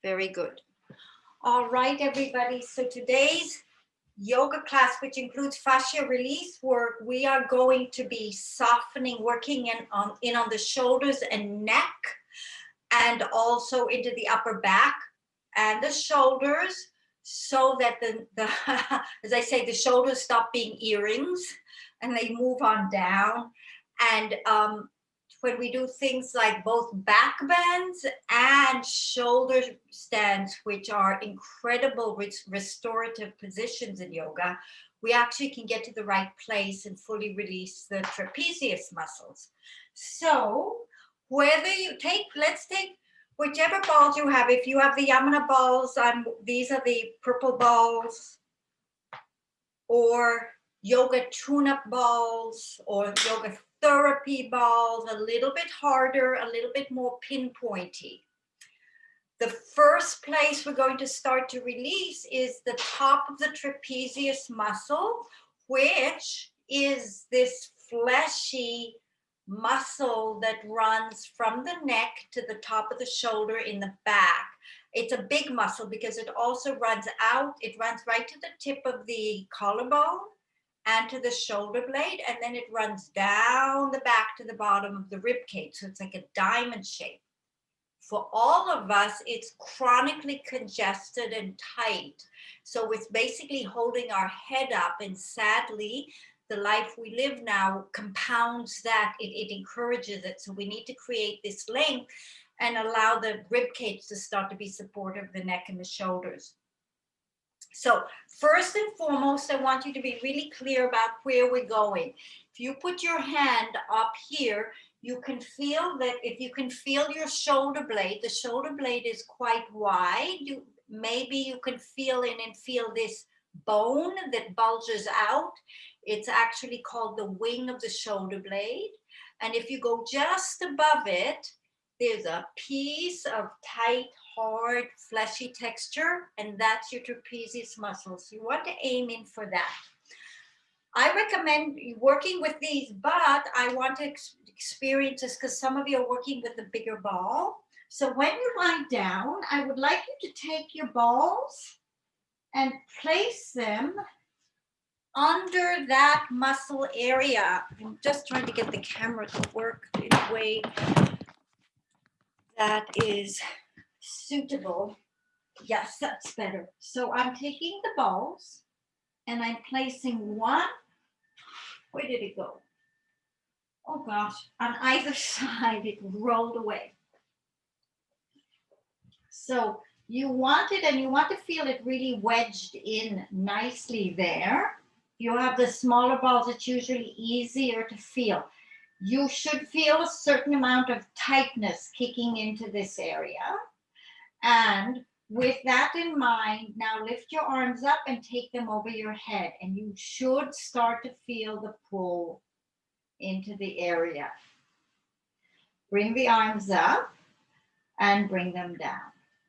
Very good. All right, everybody. So today's yoga class, which includes fascia release work, we are going to be softening, working in on the shoulders and neck, and also into the upper back and the shoulders, so that the as I say, the shoulders stop being earrings and they move on down. And when we do things like both back bends and shoulder stands, which are incredible restorative positions in yoga, we actually can get to the right place and fully release the trapezius muscles. So whether you take, let's take whichever balls you have. If you have the Yamuna balls, these are the purple balls, or yoga tune-up balls, or yoga therapy balls, a little bit harder, a little bit more pinpointy. The first place we're going to start to release is the top of the trapezius muscle, which is this fleshy muscle that runs from the neck to the top of the shoulder in the back. It's a big muscle because it also runs out. It runs right to the tip of the collarbone and to the shoulder blade, and then it runs down the back to the bottom of the rib cage. So it's like a diamond shape. For all of us, it's chronically congested and tight. So it's basically holding our head up, and sadly, the life we live now compounds that. It encourages it. So we need to create this length and allow the rib cage to start to be supportive of the neck and the shoulders. So first and foremost, I want you to be really clear about where we're going. If you put your hand up here, you can feel that. If you can feel your shoulder blade, the shoulder blade is quite wide. Maybe you can feel in and feel this bone that bulges out. It's actually called the wing of the shoulder blade. And if you go just above it, there's a piece of tight, hard, fleshy texture, and that's your trapezius muscles. You want to aim in for that. I recommend working with these, but I want to experience this because some of you are working with a bigger ball. So when you lie down, I would like you to take your balls and place them under that muscle area. I'm just trying to get the camera to work in a way that is suitable. Yes, that's better. So I'm taking the balls and I'm placing one. Where did it go? Oh gosh, on either side, it rolled away. So you want it, and you want to feel it really wedged in nicely there. You have the smaller balls, it's usually easier to feel. You should feel a certain amount of tightness kicking into this area. And with that in mind, now lift your arms up and take them over your head, and you should start to feel the pull into the area. Bring the arms up and bring them down.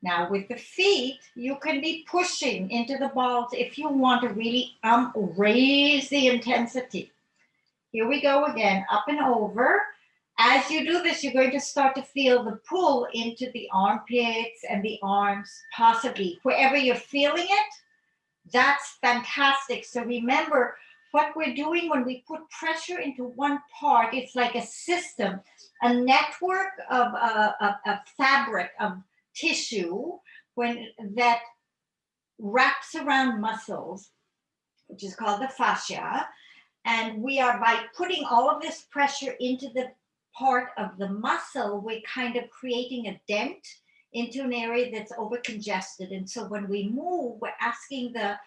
Now with the feet, you can be pushing into the balls if you want to really raise the intensity. Here we go again, up and over. As you do this, you're going to start to feel the pull into the armpits and the arms, possibly. Wherever you're feeling it, that's fantastic. So remember, what we're doing when we put pressure into one part, it's like a system, a network of a fabric of tissue that wraps around muscles, which is called the fascia. And we are, by putting all of this pressure into the part of the muscle, we're kind of creating a dent into an area that's over congested. And so when we move, we're asking the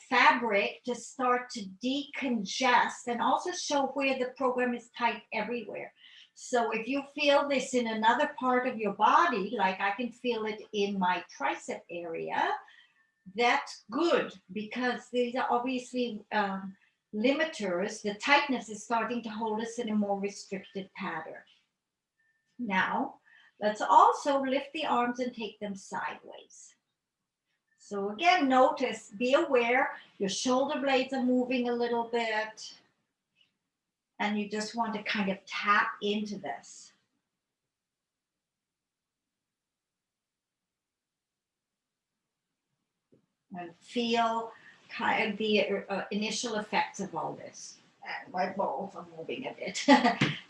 fabric to start to decongest and also show where the program is tight everywhere. So if you feel this in another part of your body, like I can feel it in my tricep area, that's good, because these are obviously limiters. The tightness is starting to hold us in a more restricted pattern. Now, let's also lift the arms and take them sideways. So again, notice, be aware, your shoulder blades are moving a little bit, and you just want to kind of tap into this. and feel kind of the initial effects of all this. And my balls are moving a bit.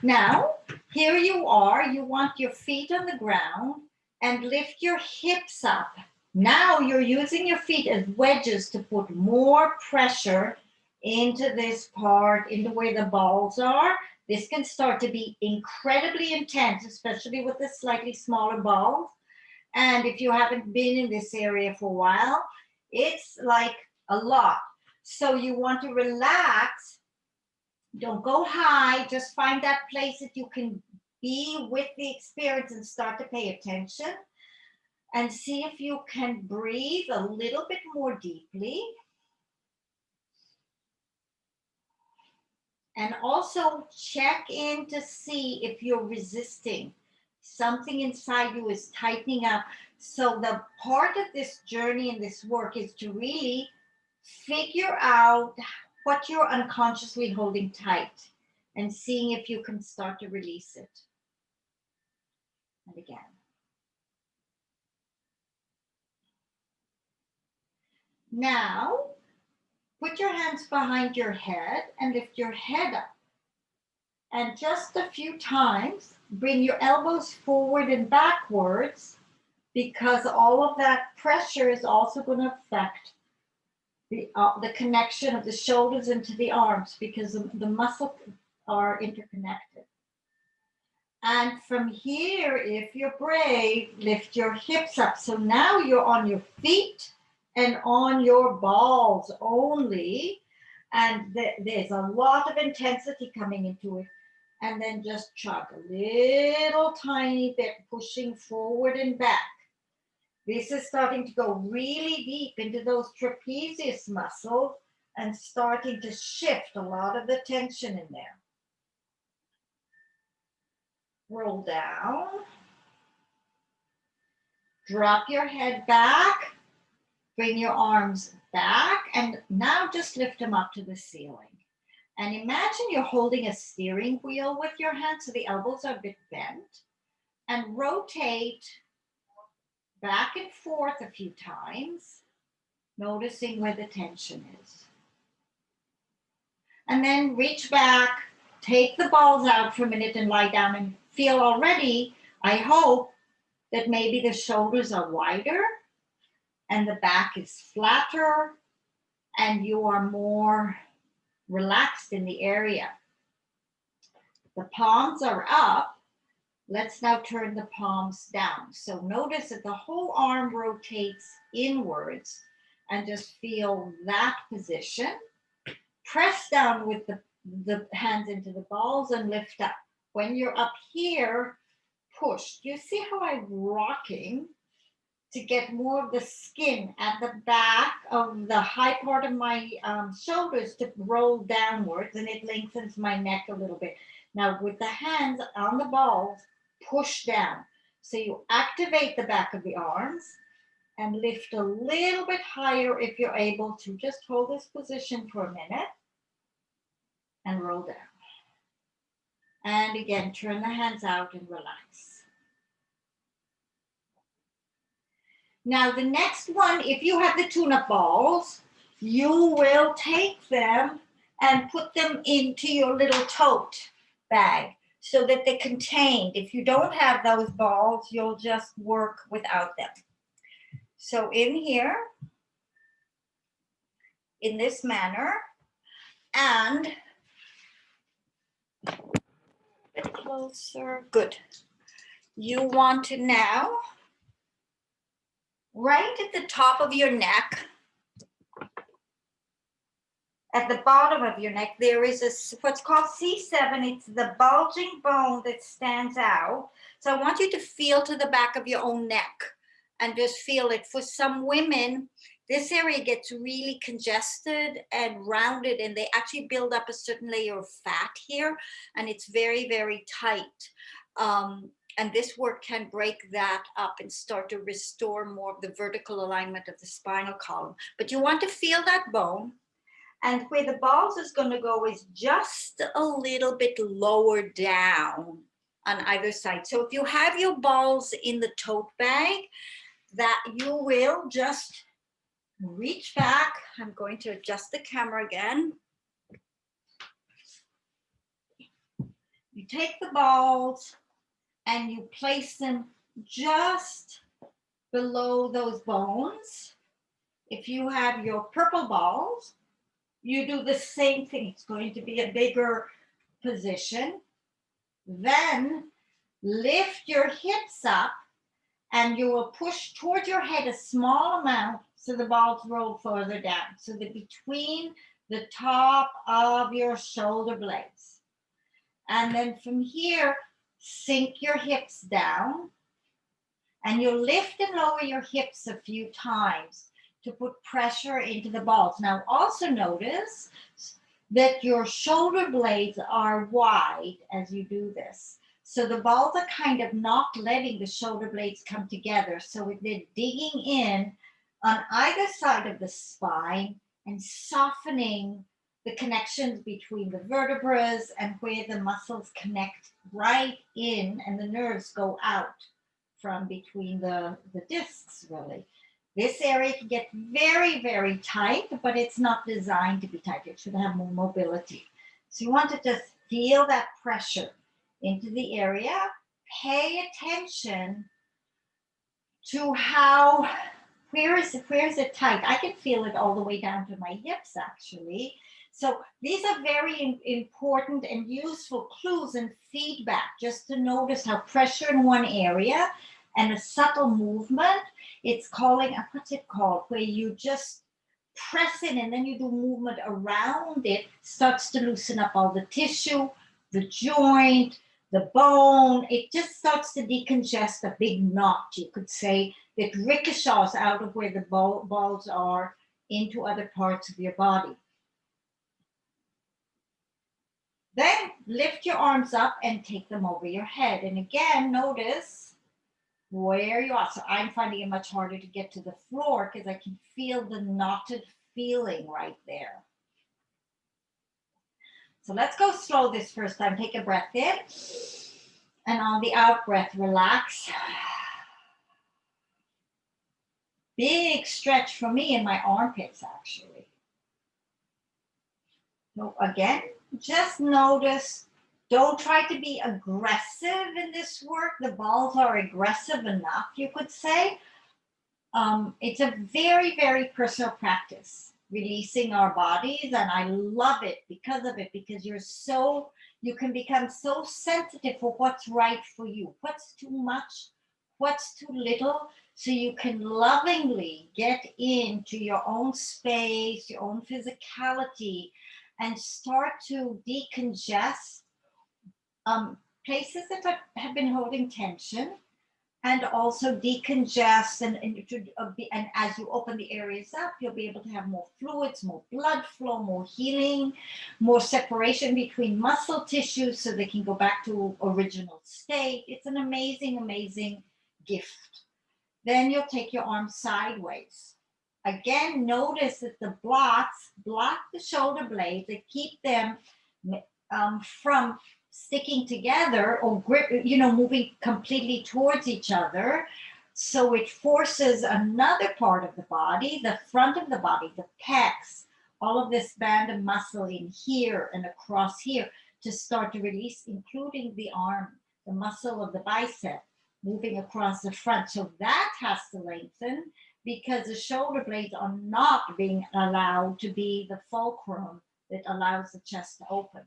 Now, here you are. You want your feet on the ground and lift your hips up. Now you're using your feet as wedges to put more pressure into this part, into where the balls are. This can start to be incredibly intense, especially with the slightly smaller balls. And if you haven't been in this area for a while, it's like a lot. So you want to relax. Don't go high. Just find that place that you can be with the experience and start to pay attention. And see if you can breathe a little bit more deeply. And also check in to see if you're resisting. Something inside you is tightening up. So the part of this journey and this work is to really figure out what you're unconsciously holding tight and seeing if you can start to release it. And again. Now, put your hands behind your head and lift your head up. And just a few times, bring your elbows forward and backwards, because all of that pressure is also going to affect the connection of the shoulders into the arms, because the muscles are interconnected. And from here, if you're brave, lift your hips up. So now you're on your feet and on your balls only. And there's a lot of intensity coming into it. And then just chug a little tiny bit, pushing forward and back. This is starting to go really deep into those trapezius muscles and starting to shift a lot of the tension in there. Roll down. Drop your head back. Bring your arms back. And now just lift them up to the ceiling. And imagine you're holding a steering wheel with your hands, so the elbows are a bit bent. And rotate back and forth a few times, noticing where the tension is. And then reach back, take the balls out for a minute and lie down, and feel already, I hope, that maybe the shoulders are wider and the back is flatter and you are more relaxed in the area. The palms are up. Let's now turn the palms down. So notice that the whole arm rotates inwards, and just feel that position. Press down with the hands into the balls and lift up. When you're up here, push. You see how I'm rocking to get more of the skin at the back of the high part of my shoulders to roll downwards, and it lengthens my neck a little bit. Now with the hands on the balls, push down. So you activate the back of the arms and lift a little bit higher if you're able to. Just hold this position for a minute and roll down. And again, turn the hands out and relax. Now the next one, if you have the tune-up balls, you will take them and put them into your little tote bag so that they're contained. If you don't have those balls, you'll just work without them. So in here, in this manner, and a bit closer, good. You want to now, right at the top of your neck, at the bottom of your neck, there is what's called C7. It's the bulging bone that stands out. So I want you to feel to the back of your own neck and just feel it. For some women, this area gets really congested and rounded, and they actually build up a certain layer of fat here, and it's very, very tight. And this work can break that up and start to restore more of the vertical alignment of the spinal column. But you want to feel that bone. And where the balls is going to go is just a little bit lower down on either side. So if you have your balls in the tote bag, that you will just Reach back. I'm going to adjust the camera again. You take the balls and you place them just below those bones. If you have your purple balls, you do the same thing. It's going to be a bigger position. Then lift your hips up and you will push toward your head a small amount so the balls roll further down. So that between the top of your shoulder blades. And then from here, sink your hips down and you lift and lower your hips a few times to put pressure into the balls. Now also notice that your shoulder blades are wide as you do this. So the balls are kind of not letting the shoulder blades come together. So they're digging in on either side of the spine and softening the connections between the vertebrae and where the muscles connect right in and the nerves go out from between the discs, really. This area can get very, very tight, but it's not designed to be tight. It should have more mobility. So you want to just feel that pressure into the area. Pay attention to how, where is it tight? I can feel it all the way down to my hips, actually. So these are very important and useful clues and feedback just to notice how pressure in one area and a subtle movement, it's calling, what's it called, where you just press it and then you do movement around it, starts to loosen up all the tissue, the joint, the bone. It just starts to decongest a big knot, you could say, that ricochets out of where the balls are into other parts of your body. Then lift your arms up and take them over your head. And again, notice where you are. So I'm finding it much harder to get to the floor because I can feel the knotted feeling right there. So let's go slow this first time. Take a breath in. And on the out breath, relax. Big stretch for me in my armpits, actually. So again, just notice. Don't try to be aggressive in this work. The balls are aggressive enough, you could say. It's a very, very personal practice, releasing our bodies. And I love it because of it, because you can become so sensitive for what's right for you, what's too much, what's too little. So you can lovingly get into your own space, your own physicality, and start to decongest places that have been holding tension, and also decongest, and as you open the areas up, you'll be able to have more fluids, more blood flow, more healing, more separation between muscle tissues so they can go back to original state. It's an amazing, amazing gift. Then you'll take your arms sideways. Again, notice that the blocks block the shoulder blades. They keep them from sticking together or moving completely towards each other. So it forces another part of the body, the front of the body, the pecs, all of this band of muscle in here and across here to start to release, including the arm, the muscle of the bicep moving across the front. So that has to lengthen because the shoulder blades are not being allowed to be the fulcrum that allows the chest to open.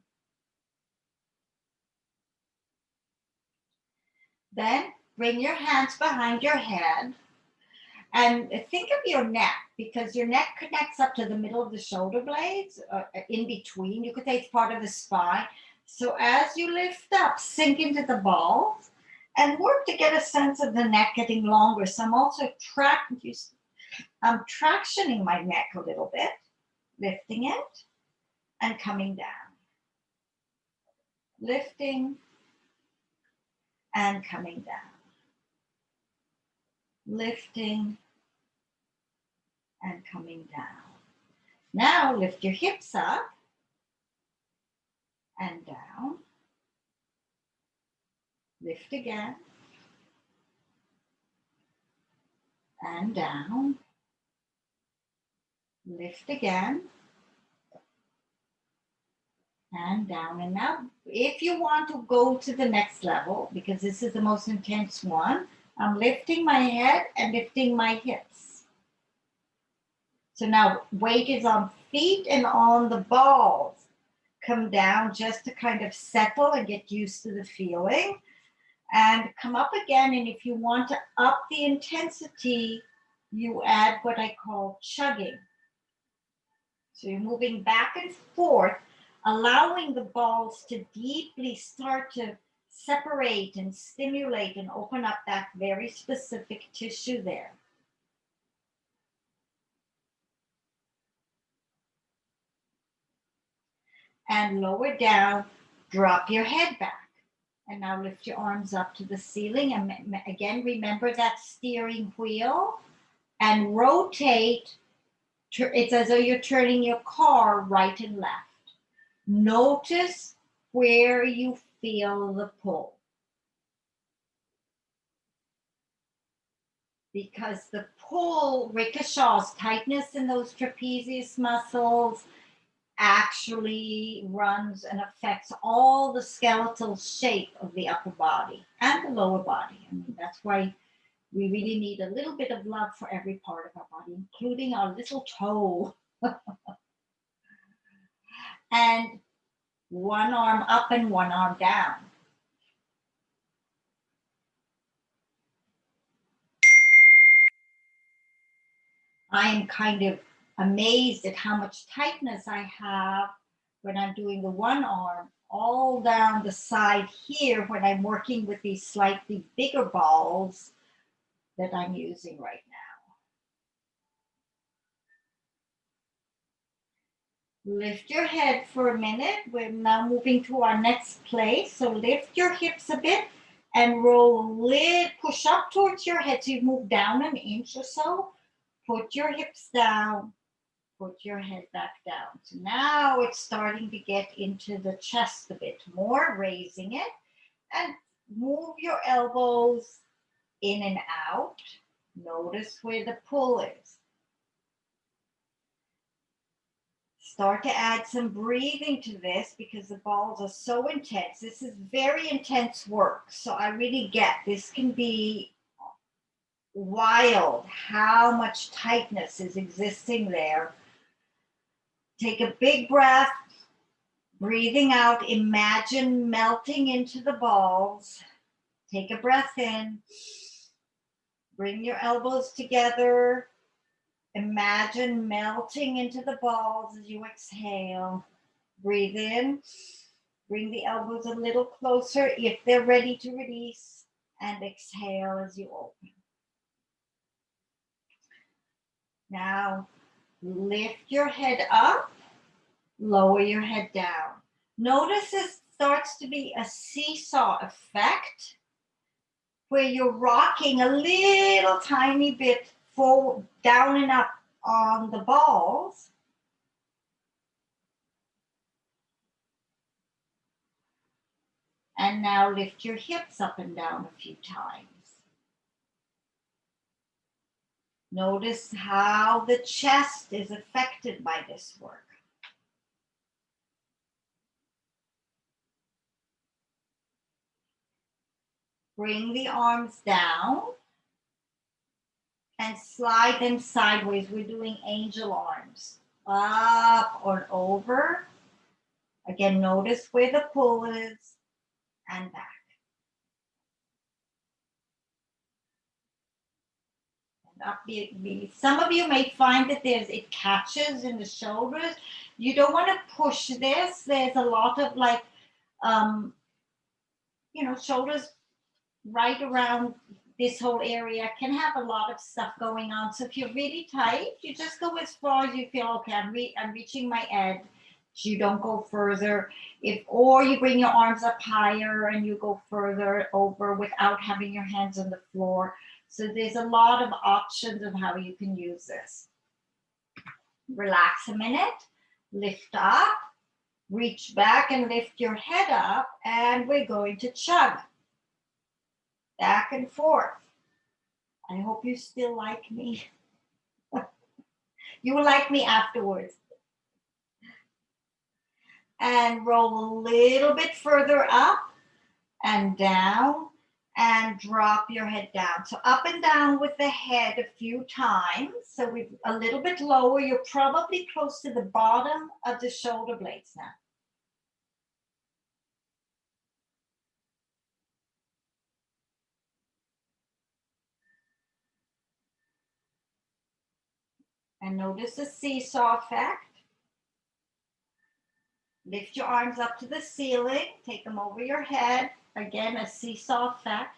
Then bring your hands behind your head and think of your neck, because your neck connects up to the middle of the shoulder blades, in between. You could say it's part of the spine. So as you lift up, sink into the balls and work to get a sense of the neck getting longer. So I'm also tractioning my neck a little bit, lifting it and coming down. Lifting and coming down. Lifting and coming down. Now lift your hips up and down. Lift again and down. Lift again. And down and up. If you want to go to the next level, because this is the most intense one, I'm lifting my head and lifting my hips. So now weight is on feet and on the balls. Come down just to kind of settle and get used to the feeling. And come up again. And if you want to up the intensity, you add what I call chugging. So you're moving back and forth, allowing the balls to deeply start to separate and stimulate and open up that very specific tissue there. And lower down, drop your head back. And now lift your arms up to the ceiling. And again, remember that steering wheel and rotate. It's as though you're turning your car right and left. Notice where you feel the pull. Because the pull ricochets, tightness in those trapezius muscles actually runs and affects all the skeletal shape of the upper body and the lower body. I mean, that's why we really need a little bit of love for every part of our body, including our little toe. And one arm up and one arm down. I am kind of amazed at how much tightness I have when I'm doing the one arm all down the side here when I'm working with these slightly bigger balls that I'm using right now. Lift your head for a minute. We're now moving to our next place. So lift your hips a bit and roll push up towards your head. So you move down an inch or so. Put your hips down. Put your head back down. So now it's starting to get into the chest a bit more, raising it. And move your elbows in and out. Notice where the pull is. Start to add some breathing to this because the balls are so intense. This is very intense work. So I really get this can be wild how much tightness is existing there. Take a big breath. Breathing out, imagine melting into the balls. Take a breath in. Bring your elbows together. Imagine melting into the balls as you exhale. Breathe in. Bring the elbows a little closer if they're ready to release. And exhale as you open. Now, lift your head up. Lower your head down. Notice this starts to be a seesaw effect where you're rocking a little tiny bit forward, down and up on the balls. And now lift your hips up and down a few times. Notice how the chest is affected by this work. Bring the arms down and slide them sideways. We're doing angel arms. Up or over. Again, notice where the pull is and back. And up. Some of you may find that it catches in the shoulders. You don't want to push this. There's a lot of shoulders right around this whole area can have a lot of stuff going on. So if you're really tight, you just go as far as you feel. Okay, I'm reaching my edge. You don't go further. Or you bring your arms up higher and you go further over without having your hands on the floor. So there's a lot of options of how you can use this. Relax a minute, lift up, reach back and lift your head up, and we're going to chug. Back and forth. I hope you still like me. You will like me afterwards. And roll a little bit further up and down and drop your head down. So up and down with the head a few times. So we're a little bit lower. You're probably close to the bottom of the shoulder blades now. And notice the seesaw effect. Lift your arms up to the ceiling, take them over your head. Again, a seesaw effect.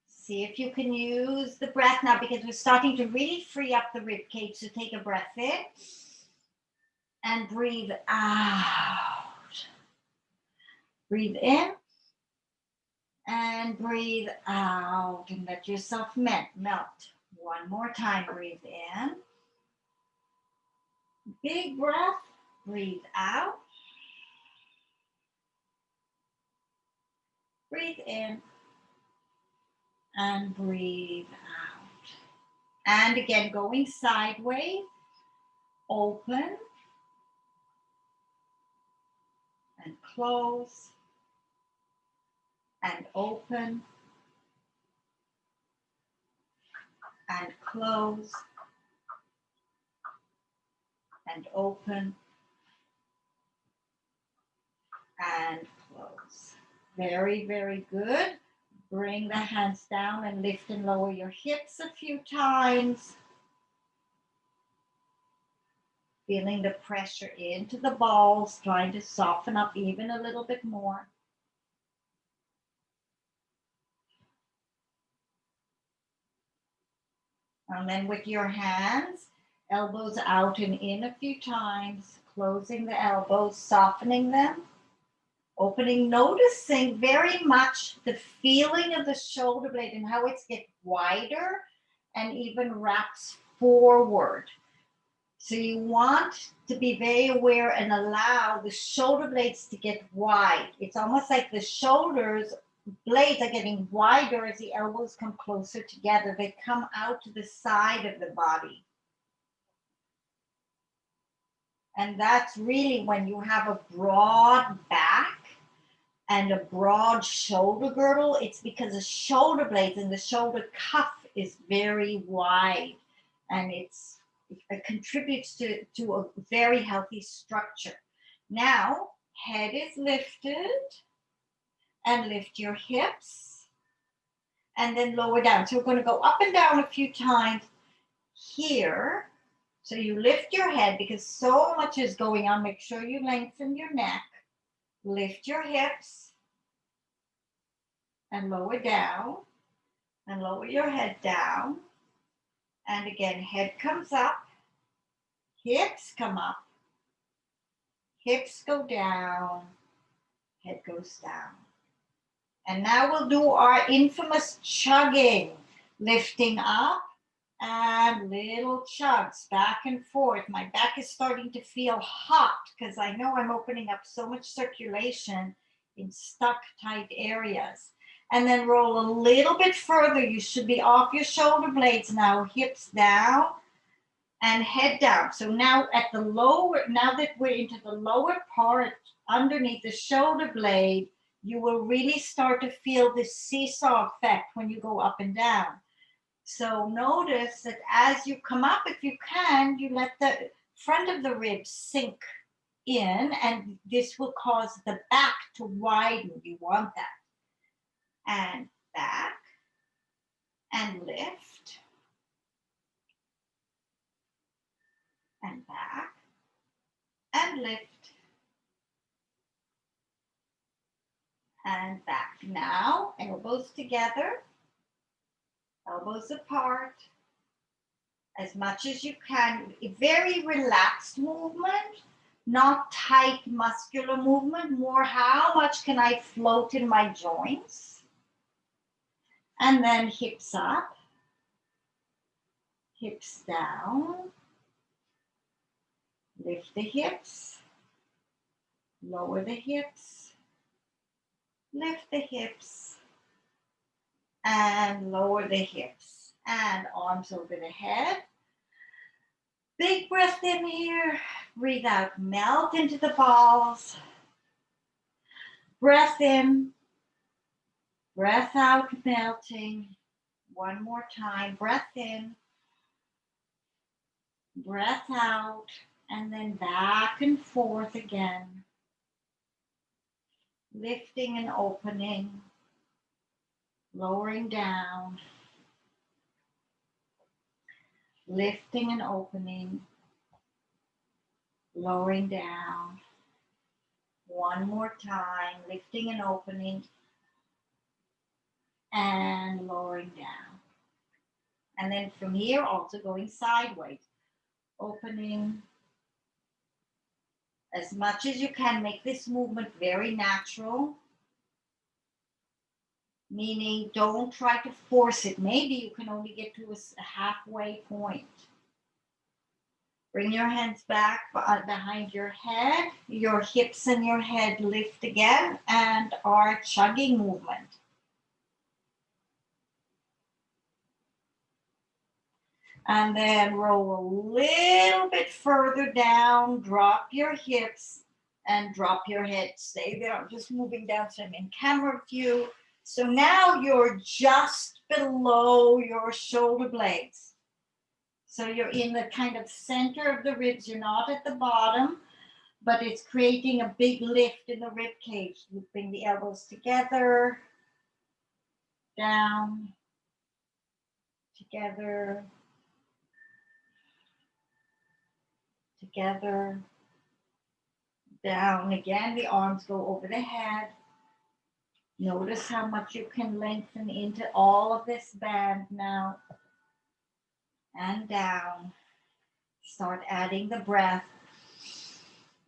See if you can use the breath now, because we're starting to really free up the rib cage. So take a breath in and breathe out. Breathe in and breathe out, and let yourself melt. One more time, breathe in. Big breath, breathe out. Breathe in and breathe out. And again, going sideways, open and close and open and close and open and close. Very, very good. Bring the hands down and lift and lower your hips a few times. Feeling the pressure into the balls, trying to soften up even a little bit more. And then with your hands, elbows out and in a few times, closing the elbows, softening them, opening, noticing very much the feeling of the shoulder blade and how it's get wider and even wraps forward. So you want to be very aware and allow the shoulder blades to get wide. It's almost like the shoulders blades are getting wider as the elbows come closer together. They come out to the side of the body. And that's really when you have a broad back and a broad shoulder girdle. It's because the shoulder blades and the shoulder cuff is very wide, and it contributes to a very healthy structure. Now, head is lifted, and lift your hips, and then lower down. So we're going to go up and down a few times here. So you lift your head because so much is going on. Make sure you lengthen your neck. Lift your hips and lower down, and lower your head down. And again, head comes up, hips come up, hips go down, head goes down. And now we'll do our infamous chugging, lifting up and little chugs back and forth. My back is starting to feel hot because I know I'm opening up so much circulation in stuck tight areas. And then roll a little bit further. You should be off your shoulder blades now, hips down and head down. So now at the lower, now that we're into the lower part underneath the shoulder blade, you will really start to feel this seesaw effect when you go up and down. So notice that as you come up, if you can, you let the front of the ribs sink in, and this will cause the back to widen. You want that. And back and lift and back and lift and back. Now, elbows together, elbows apart, as much as you can. A very relaxed movement, not tight muscular movement, more how much can I float in my joints? And then hips up, hips down, lift the hips, lower the hips, lift the hips, and lower the hips and arms over the head. Big breath in here, breathe out, melt into the balls. Breath in, breath out, melting. One more time, breath in, breath out, and then back and forth again. Lifting and opening, lowering down, lifting and opening, lowering down. One more time, lifting and opening, and lowering down. And then from here, also going sideways, opening as much as you can. Make this movement very natural, meaning don't try to force it. Maybe you can only get to a halfway point. Bring your hands back behind your head. Your hips and your head lift again, and our chugging movement. And then roll a little bit further down, drop your hips and drop your head. Stay there. I'm just moving down so I'm in camera view. So now you're just below your shoulder blades. So you're in the kind of center of the ribs. You're not at the bottom, but it's creating a big lift in the rib cage. You bring the elbows together, down, together, together, down. Again, the arms go over the head. Notice how much you can lengthen into all of this band now. And down. Start adding the breath.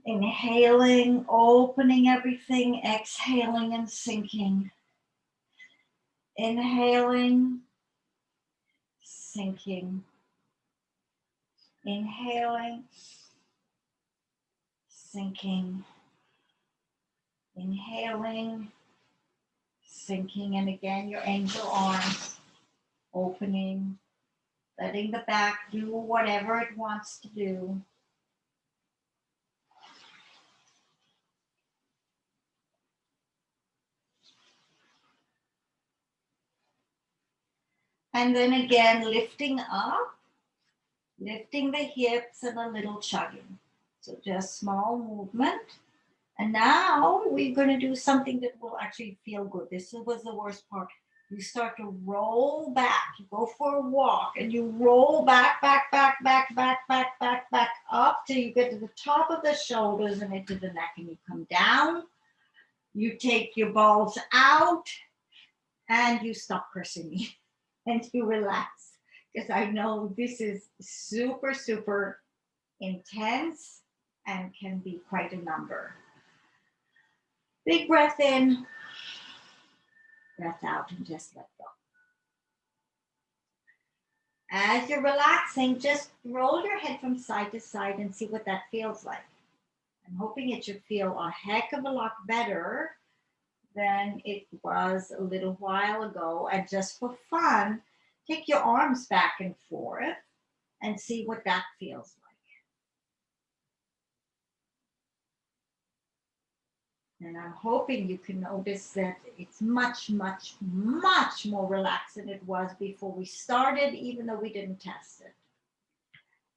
Inhaling, opening everything, exhaling and sinking. Inhaling, sinking. Inhaling, sinking. Inhaling, sinking. And again, your angel arms opening, letting the back do whatever it wants to do. And then again, lifting up, lifting the hips and a little chugging. So just small movement. And now we're going to do something that will actually feel good. This was the worst part. You start to roll back. You go for a walk and you roll back, back, back, back, back, back, back, back up till you get to the top of the shoulders and into the neck, and you come down. You take your balls out and you stop cursing me and you relax, because I know this is super, super intense and can be quite a number. Big breath in, breath out, and just let go. As you're relaxing, just roll your head from side to side and see what that feels like. I'm hoping it should feel a heck of a lot better than it was a little while ago. And just for fun, take your arms back and forth and see what that feels like. And I'm hoping you can notice that it's much, much, much more relaxed than it was before we started, even though we didn't test it.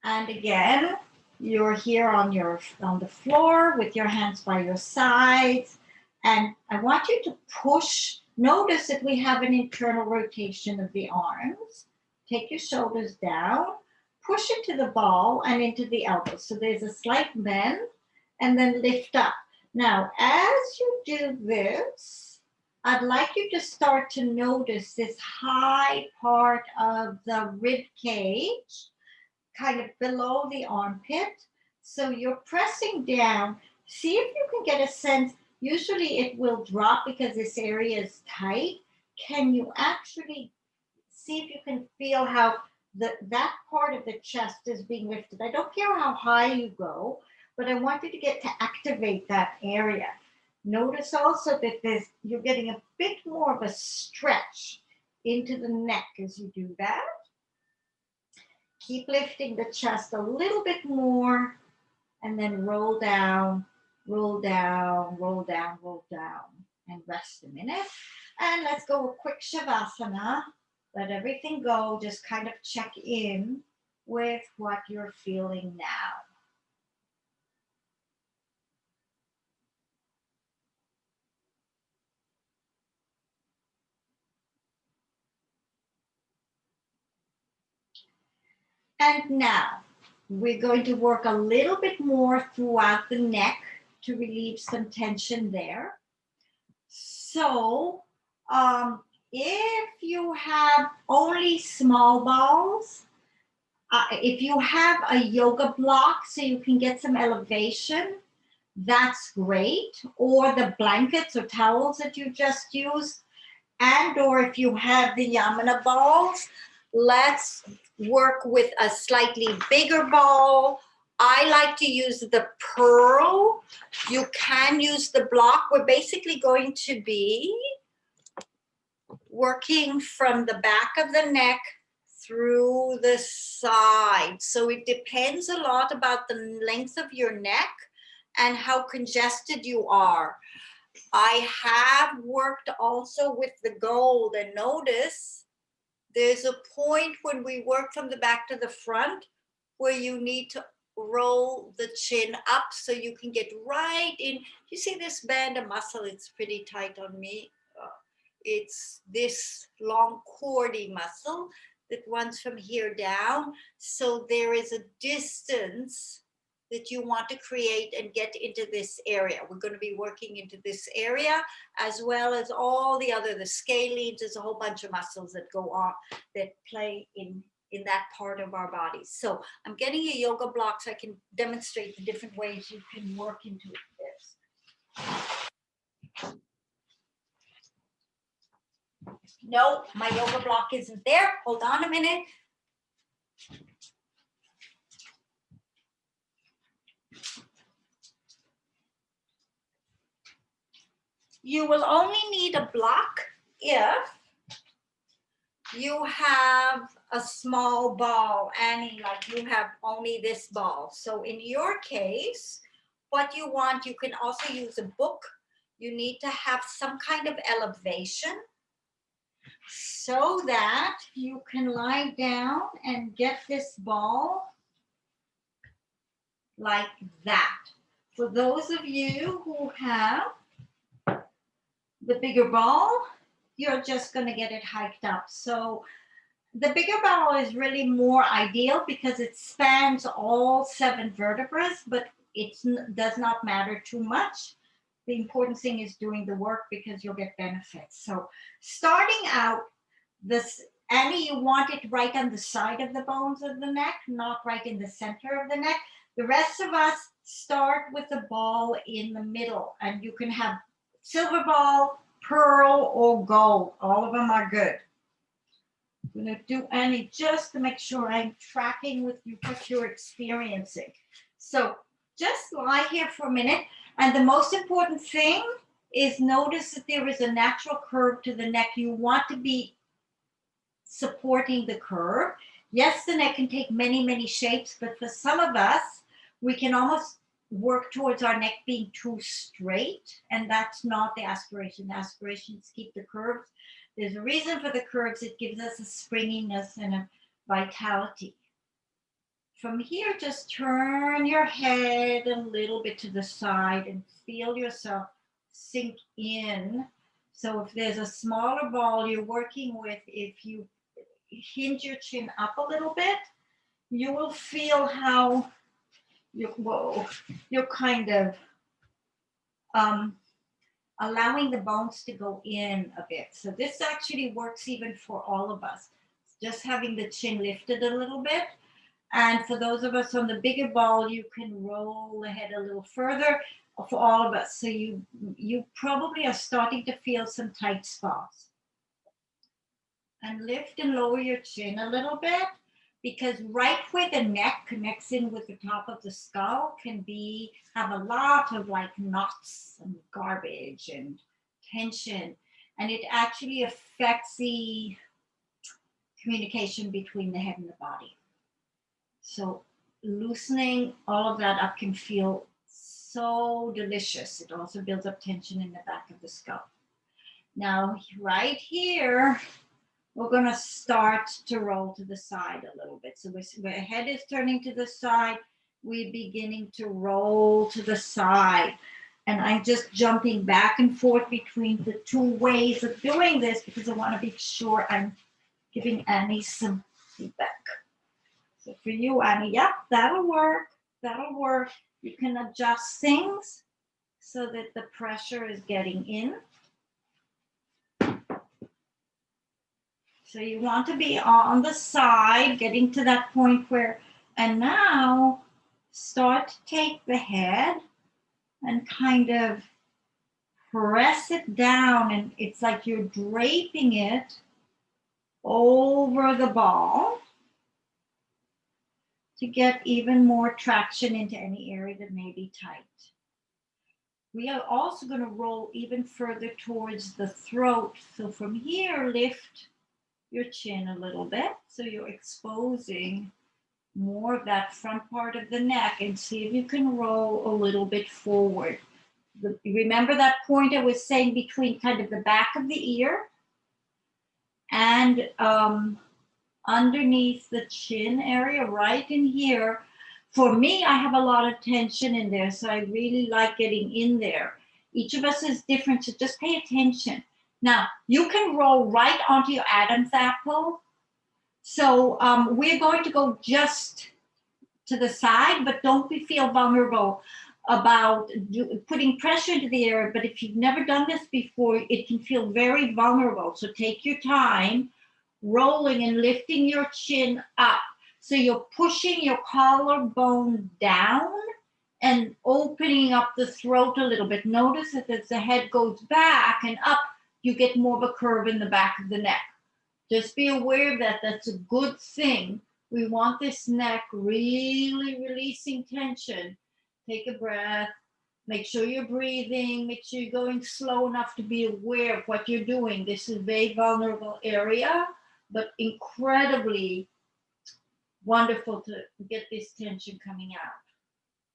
And again, you're here on the floor with your hands by your sides. And I want you to push. Notice that we have an internal rotation of the arms. Take your shoulders down, push into the ball and into the elbows. So there's a slight bend, and then lift up. Now, as you do this, I'd like you to start to notice this high part of the rib cage, kind of below the armpit. So you're pressing down. See if you can get a sense. Usually it will drop because this area is tight. Can you actually see if you can feel how that part of the chest is being lifted? I don't care how high you go, but I want you to get to activate that area. Notice also that you're getting a bit more of a stretch into the neck as you do that. Keep lifting the chest a little bit more, and then roll down, roll down, roll down, roll down, and rest a minute. And let's go a quick Shavasana. Let everything go. Just kind of check in with what you're feeling now. And now we're going to work a little bit more throughout the neck to relieve some tension there. So if you have only small balls, if you have a yoga block so you can get some elevation, that's great. Or the blankets or towels that you just used, and or if you have the Yamana balls, let's work with a slightly bigger ball. I like to use the pearl. You can use the block. We're basically going to be working from the back of the neck through the side. So it depends a lot about the length of your neck and how congested you are. I have worked also with the gold, and notice there's a point when we work from the back to the front where you need to roll the chin up so you can get right in. You see this band of muscle? It's pretty tight on me. It's this long cordy muscle that runs from here down. So there is a distance that you want to create and get into this area. We're going to be working into this area as well as all the other, the scalenes. There's a whole bunch of muscles that go on, that play in that part of our bodies. So I'm getting a yoga block so I can demonstrate the different ways you can work into this. No, my yoga block isn't there. Hold on a minute. You will only need a block if you have a small ball, Annie, like you have only this ball. So in your case, what you want, you can also use a book. You need to have some kind of elevation so that you can lie down and get this ball like that. For those of you who have the bigger ball, you're just going to get it hiked up. So the bigger ball is really more ideal because it spans all 7 vertebrae, but it does not matter too much. The important thing is doing the work because you'll get benefits. So starting out, this, Annie, you want it right on the side of the bones of the neck, not right in the center of the neck. The rest of us start with the ball in the middle, and you can have silver ball, pearl, or gold. All of them are good. I'm going to do Annie just to make sure I'm tracking with you what you're experiencing. So just lie here for a minute. And the most important thing is notice that there is a natural curve to the neck. You want to be supporting the curve. Yes, the neck can take many, many shapes, but for some of us, we can almost work towards our neck being too straight, and that's not the aspiration. The aspiration is keep the curves. There's a reason for the curves. It gives us a springiness and a vitality. From here, just turn your head a little bit to the side and feel yourself sink in. So if there's a smaller ball you're working with, if you hinge your chin up a little bit, you will feel how you're kind of allowing the bones to go in a bit. So this actually works even for all of us. Just having the chin lifted a little bit. And for those of us on the bigger ball, you can roll the head a little further for all of us. So you probably are starting to feel some tight spots. And lift and lower your chin a little bit, because right where the neck connects in with the top of the skull can have a lot of like knots and garbage and tension. And it actually affects the communication between the head and the body. So loosening all of that up can feel so delicious. It also builds up tension in the back of the skull. Now, right here, we're going to start to roll to the side a little bit. So where head is turning to the side, we're beginning to roll to the side. And I'm just jumping back and forth between the two ways of doing this because I want to be sure I'm giving Annie some feedback. So for you, Annie, yep, that'll work. That'll work. You can adjust things so that the pressure is getting in. So you want to be on the side, getting to that point where, and now start to take the head and kind of press it down, and it's like you're draping it over the ball to get even more traction into any area that may be tight. We are also going to roll even further towards the throat. So from here, lift your chin a little bit. So you're exposing more of that front part of the neck, and see if you can roll a little bit forward. Remember that point I was saying between kind of the back of the ear and underneath the chin area, right in here. For me, I have a lot of tension in there, so I really like getting in there. Each of us is different, so just pay attention. Now, you can roll right onto your Adam's apple. So we're going to go just to the side, but don't feel vulnerable about putting pressure into the area. But if you've never done this before, it can feel very vulnerable. So take your time, rolling and lifting your chin up. So you're pushing your collarbone down and opening up the throat a little bit. Notice that as the head goes back and up, you get more of a curve in the back of the neck. Just be aware of that. That's a good thing. We want this neck really releasing tension. Take a breath. Make sure you're breathing. Make sure you're going slow enough to be aware of what you're doing. This is a very vulnerable area, but incredibly wonderful to get this tension coming out.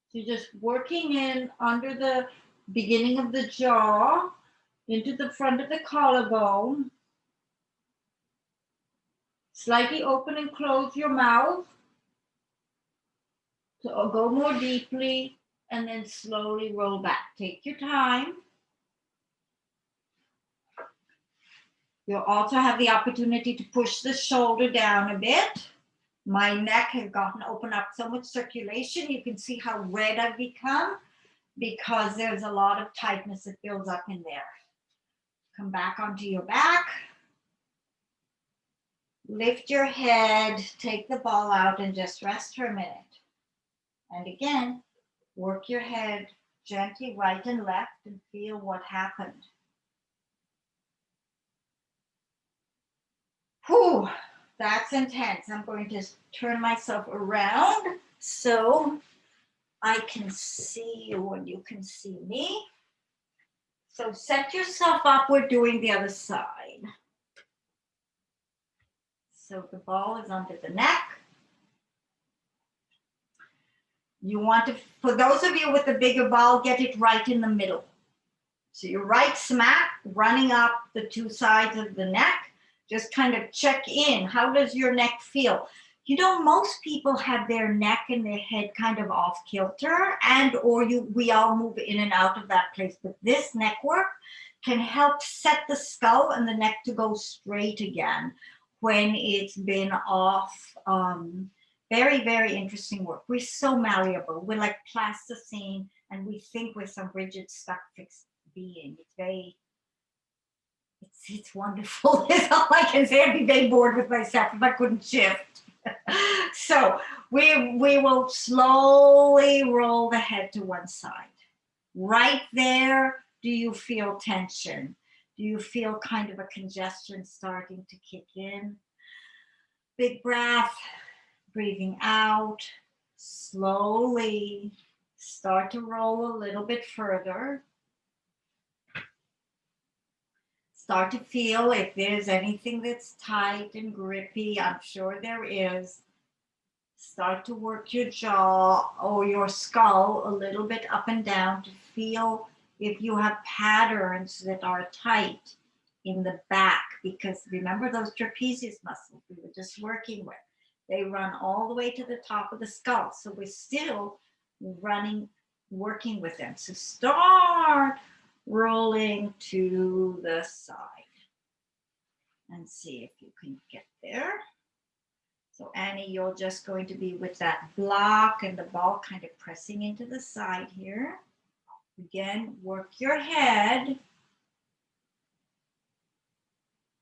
So just working in under the beginning of the jaw, into the front of the collarbone. Slightly open and close your mouth to go more deeply, and then slowly roll back. Take your time. You'll also have the opportunity to push the shoulder down a bit. My neck has gotten open up so much circulation. You can see how red I've become because there's a lot of tightness that builds up in there. Come back onto your back. Lift your head, take the ball out, and just rest for a minute. And again, work your head gently right and left and feel what happened. Whew, that's intense. I'm going to turn myself around so I can see you and you can see me. So set yourself up. We're doing the other side. So the ball is under the neck. You want to, for those of you with the bigger ball, get it right in the middle. So you're right smack, running up the two sides of the neck. Just kind of check in. How does your neck feel? You know, most people have their neck and their head kind of off kilter, and or we all move in and out of that place. But this neck work can help set the skull and the neck to go straight again when it's been off. Very, very interesting work. We're so malleable. We're like plasticine, and we think we're some rigid, stuck, fixed being. It's wonderful. That's all I can say. I'd be very bored with myself if I couldn't shift. So we will slowly roll the head to one side. Right there, do you feel tension? Do you feel kind of a congestion starting to kick in? Big breath. Breathing out, slowly start to roll a little bit further. Start to feel if there's anything that's tight and grippy. I'm sure there is. Start to work your jaw or your skull a little bit up and down to feel if you have patterns that are tight in the back, because remember those trapezius muscles we were just working with, they run all the way to the top of the skull, so we're still working with them. So start rolling to the side and see if you can get there. So Annie, you're just going to be with that block and the ball kind of pressing into the side here. Again, work your head.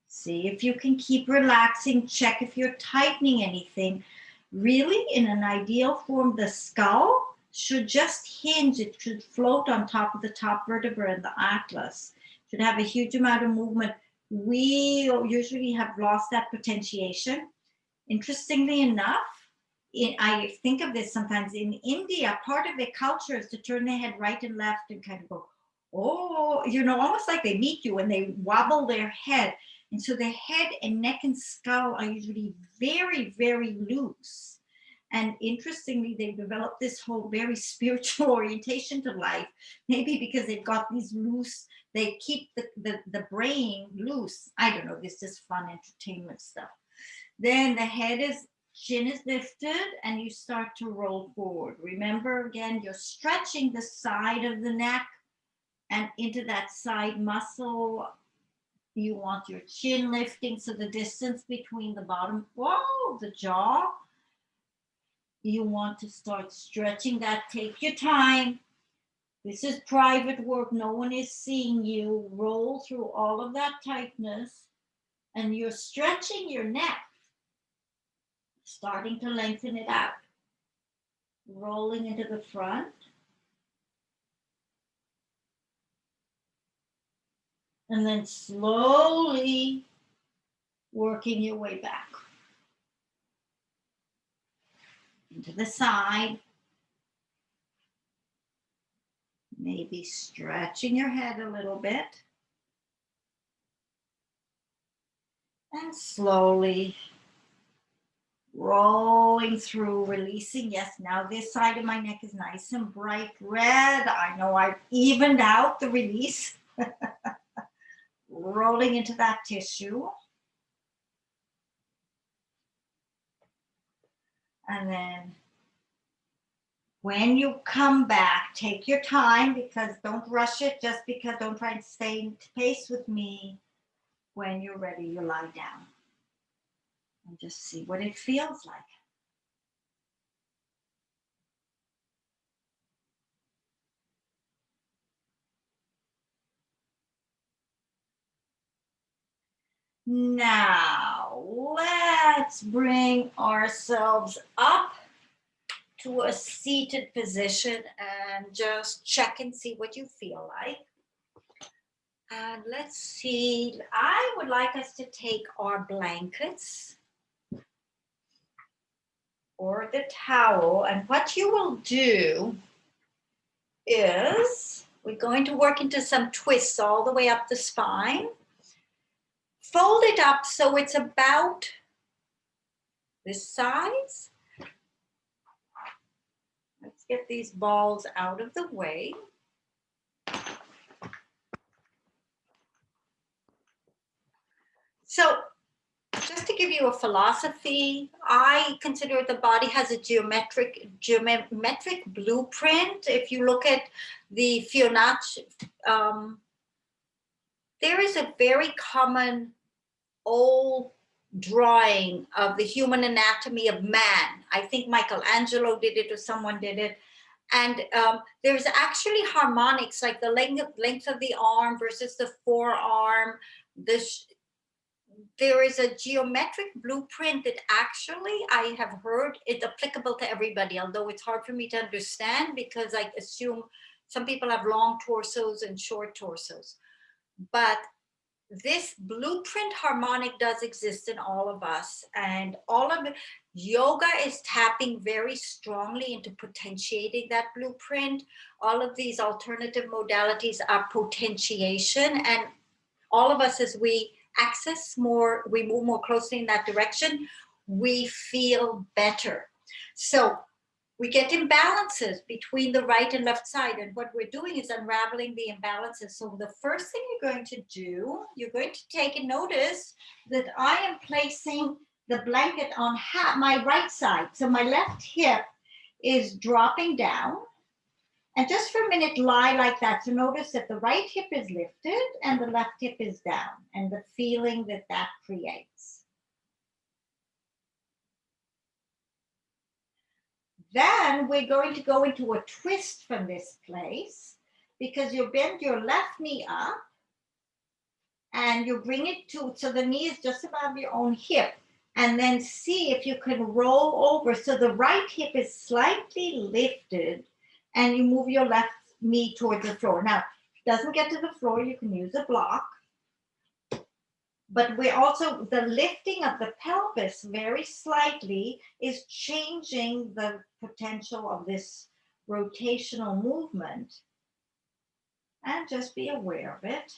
See if you can keep relaxing. Check if you're tightening anything. Really, in an ideal form, the skull should just hinge. It should float on top of the top vertebra and the atlas. It should have a huge amount of movement. We usually have lost that potentiation. Interestingly enough, I think of this sometimes in India, part of their culture is to turn their head right and left and kind of go, oh, almost like they meet you and they wobble their head. And so their head and neck and skull are usually very, very loose. And interestingly, they've developed this whole very spiritual orientation to life, maybe because they've got these loose, they keep the brain loose. I don't know, this is fun entertainment stuff. Then the chin is lifted and you start to roll forward. Remember, again, you're stretching the side of the neck and into that side muscle. You want your chin lifting, so the distance between the bottom, the jaw. You want to start stretching that. Take your time. This is private work. No one is seeing you. Roll through all of that tightness and you're stretching your neck, starting to lengthen it out, rolling into the front. And then slowly working your way back into the side. Maybe stretching your head a little bit. And slowly rolling through, releasing. Yes, now this side of my neck is nice and bright red. I know I've evened out the release. Rolling into that tissue. And then when you come back, take your time, because don't rush it, don't try and stay in pace with me. When you're ready, you lie down and just see what it feels like. Now, let's bring ourselves up to a seated position and just check and see what you feel like. And let's see, I would like us to take our blankets or the towel, and what you will do is we're going to work into some twists all the way up the spine. Fold it up so it's about this size. Let's get these balls out of the way. So just to give you a philosophy, I consider the body has a geometric blueprint. If you look at the Fibonacci, there is a very common old drawing of the human anatomy of man. I think Michelangelo did it or someone did it. And there's actually harmonics, like the length of the arm versus the forearm. There is a geometric blueprint that actually I have heard is applicable to everybody, although it's hard for me to understand because I assume some people have long torsos and short torsos. But this blueprint harmonic does exist in all of us, and all of it. Yoga is tapping very strongly into potentiating that blueprint. All of these alternative modalities are potentiation, and all of us, as we access more, we move more closely in that direction, we feel better. So we get imbalances between the right and left side. And what we're doing is unraveling the imbalances. So the first thing you're going to do, you're going to take a notice that I am placing the blanket on my right side. So my left hip is dropping down. And just for a minute, lie like that. So notice that the right hip is lifted and the left hip is down, and the feeling that that creates. Then we're going to go into a twist from this place, because you bend your left knee up and you bring it to, so the knee is just above your own hip, and then see if you can roll over. So the right hip is slightly lifted and you move your left knee towards the floor. Now, if it doesn't get to the floor, you can use a block. But we also, the lifting of the pelvis very slightly is changing the potential of this rotational movement. And just be aware of it.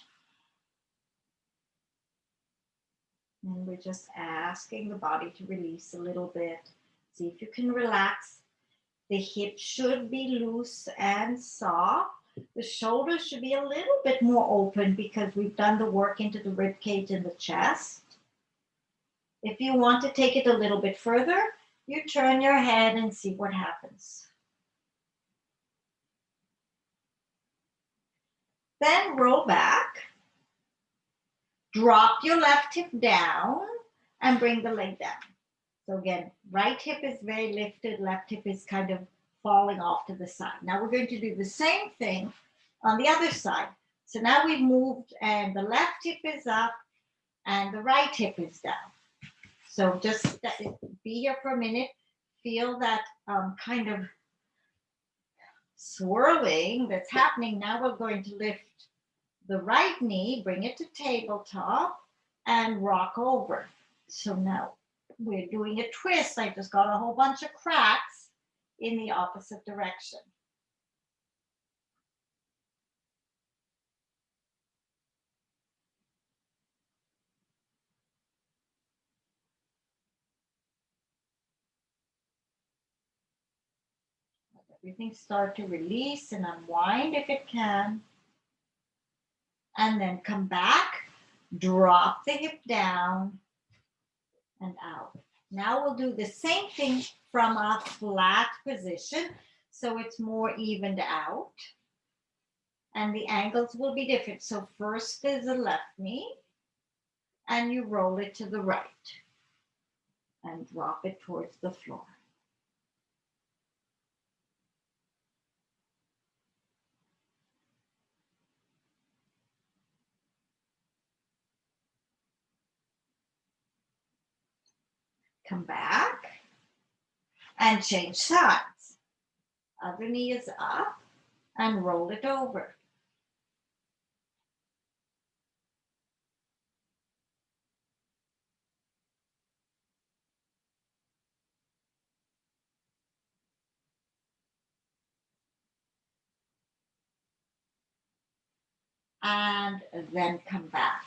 And we're just asking the body to release a little bit. See if you can relax. The hip should be loose and soft. The shoulders should be a little bit more open because we've done the work into the rib cage and the chest. If you want to take it a little bit further, you turn your head and see what happens. Then roll back. Drop your left hip down and bring the leg down. So again, right hip is very lifted, left hip is kind of falling off to the side. Now we're going to do the same thing on the other side. So now we've moved and the left hip is up and the right hip is down. So just be here for a minute, feel that kind of swirling that's happening. Now we're going to lift the right knee, bring it to tabletop and rock over. So now we're doing a twist. I just got a whole bunch of cracks in the opposite direction. Let everything start to release and unwind if it can. And then come back, drop the hip down and out. Now we'll do the same thing from a flat position, so it's more evened out. And the angles will be different. So first is the left knee, and you roll it to the right and drop it towards the floor. Come back and change sides. Other knee is up and roll it over. And then come back.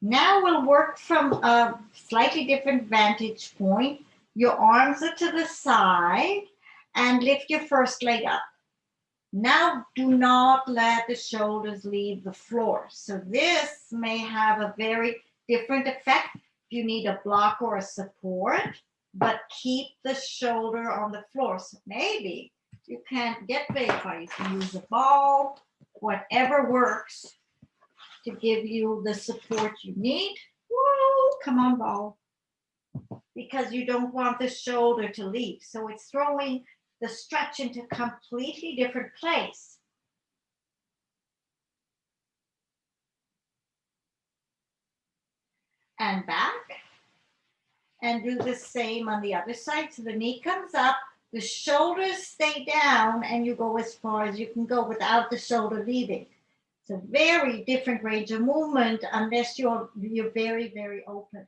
Now we'll work from a slightly different vantage point. Your arms are to the side and lift your first leg up. Now do not let the shoulders leave the floor. So this may have a very different effect if you need a block or a support, but keep the shoulder on the floor. So maybe you can't get Bayfire, you can use a ball, whatever works to give you the support you need. Woo, come on, ball. Because you don't want the shoulder to leave. So it's throwing the stretch into a completely different place. And back. And do the same on the other side. So the knee comes up, the shoulders stay down, and you go as far as you can go without the shoulder leaving. It's a very different range of movement unless you're very, very open.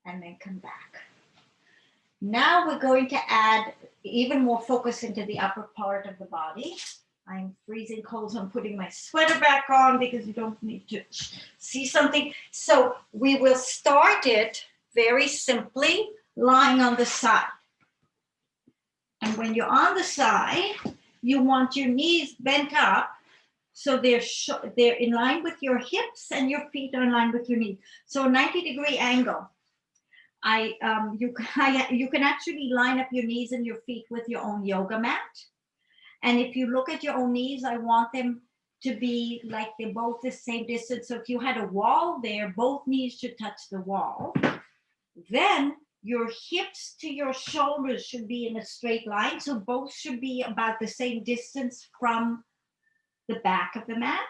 And then come back. Now we're going to add even more focus into the upper part of the body. I'm freezing cold, so I'm putting my sweater back on because you don't need to see something. So we will start it very simply, lying on the side. And when you're on the side, you want your knees bent up so they're in line with your hips and your feet are in line with your knees. So a 90-degree angle. You can actually line up your knees and your feet with your own yoga mat. And if you look at your own knees, I want them to be like they're both the same distance. So if you had a wall there, both knees should touch the wall. Then your hips to your shoulders should be in a straight line. So both should be about the same distance from the back of the mat.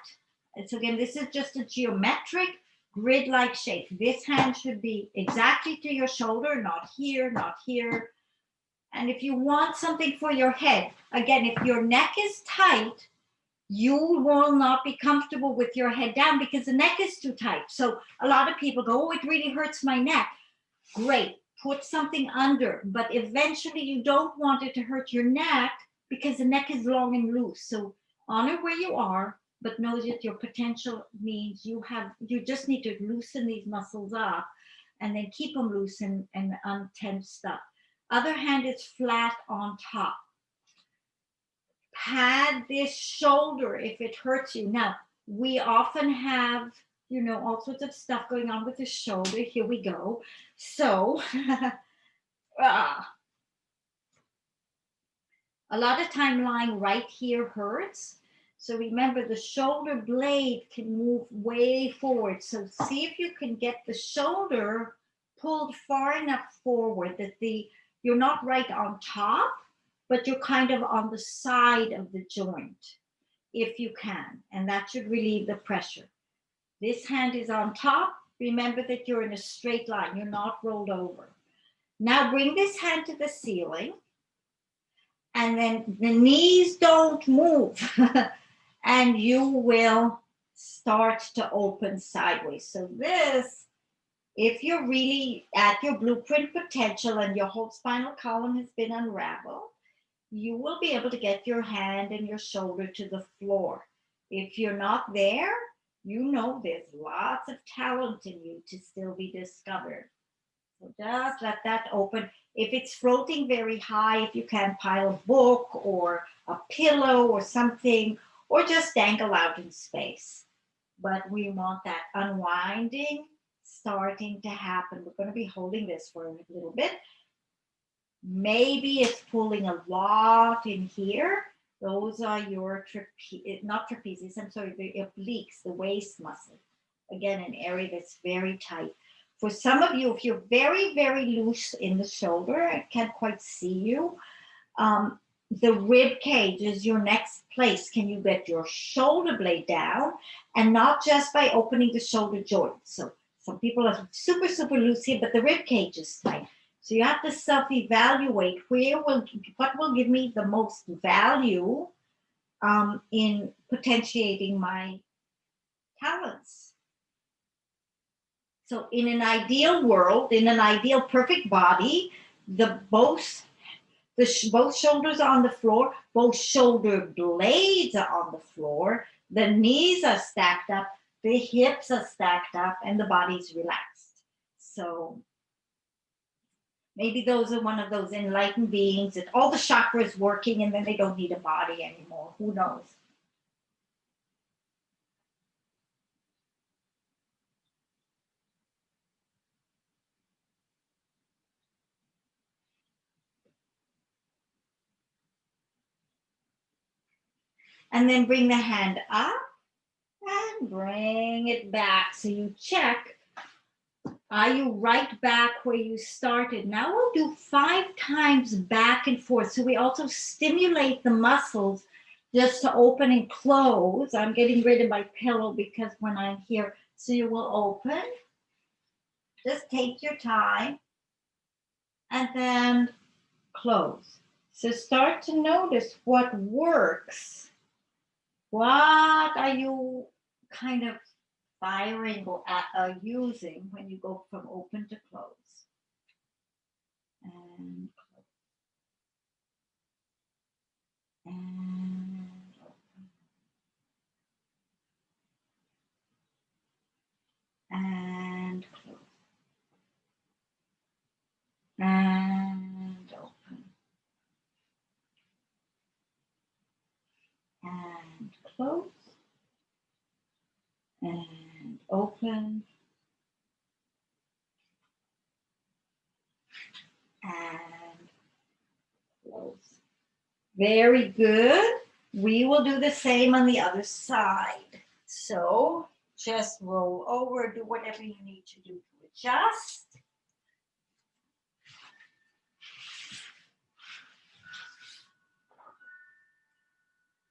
And so again, this is just a geometric grid-like shape. This hand should be exactly to your shoulder, not here, not here. And if you want something for your head, again, if your neck is tight, you will not be comfortable with your head down because the neck is too tight. So a lot of people go, oh, it really hurts my neck. Great, put something under, but eventually you don't want it to hurt your neck because the neck is long and loose. So honor where you are, but know that your potential means you just need to loosen these muscles up and then keep them loose and untensed up. Other hand is flat on top. Pad this shoulder if it hurts you. Now, we often have, all sorts of stuff going on with the shoulder. Here we go. So, a lot of time lying right here hurts. So remember, the shoulder blade can move way forward. So see if you can get the shoulder pulled far enough forward that you're not right on top, but you're kind of on the side of the joint, if you can, and that should relieve the pressure. This hand is on top. Remember that you're in a straight line. You're not rolled over. Now bring this hand to the ceiling, and then the knees don't move, and you will start to open sideways. So this, if you're really at your blueprint potential and your whole spinal column has been unraveled, you will be able to get your hand and your shoulder to the floor. If you're not there, there's lots of talent in you to still be discovered. So just let that open. If it's floating very high, if you can pile a book or a pillow or something, or just dangle out in space. But we want that unwinding starting to happen. We're going to be holding this for a little bit. Maybe it's pulling a lot in here. Those are your not trapezius, I'm sorry, the obliques, the waist muscle. Again, an area that's very tight. For some of you, if you're very, very loose in the shoulder, I can't quite see you, the rib cage is your next place. Can you get your shoulder blade down? And not just by opening the shoulder joint. So some people are super, super loose here, but the rib cage is tight. So you have to self-evaluate what will give me the most value in potentiating my talents. So in an ideal world, in an ideal perfect body, both shoulders are on the floor, both shoulder blades are on the floor, the knees are stacked up, the hips are stacked up, and the body's relaxed. So maybe those are one of those enlightened beings that all the chakras working and then they don't need a body anymore. Who knows? And then bring the hand up and bring it back. So you check, are you right back where you started? Now we'll do 5 times back and forth. So we also stimulate the muscles just to open and close. I'm getting rid of my pillow because when I'm here, so you will open. Just take your time and then close. So start to notice what works. What are you kind of firing or using when you go from open to close? And close. and close, and open, and close. Very good. We will do the same on the other side. So just roll over, do whatever you need to do to adjust.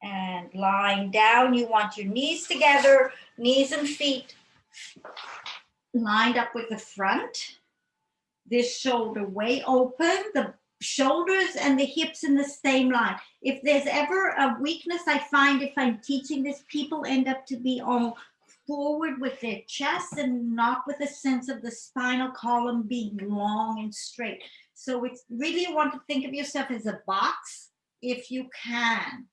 And lying down, you want your knees together, knees and feet lined up with the front. This shoulder way open, the shoulders and the hips in the same line. If there's ever a weakness, I find if I'm teaching this, people end up to be all forward with their chest and not with a sense of the spinal column being long and straight. So it's really, you want to think of yourself as a box if you can.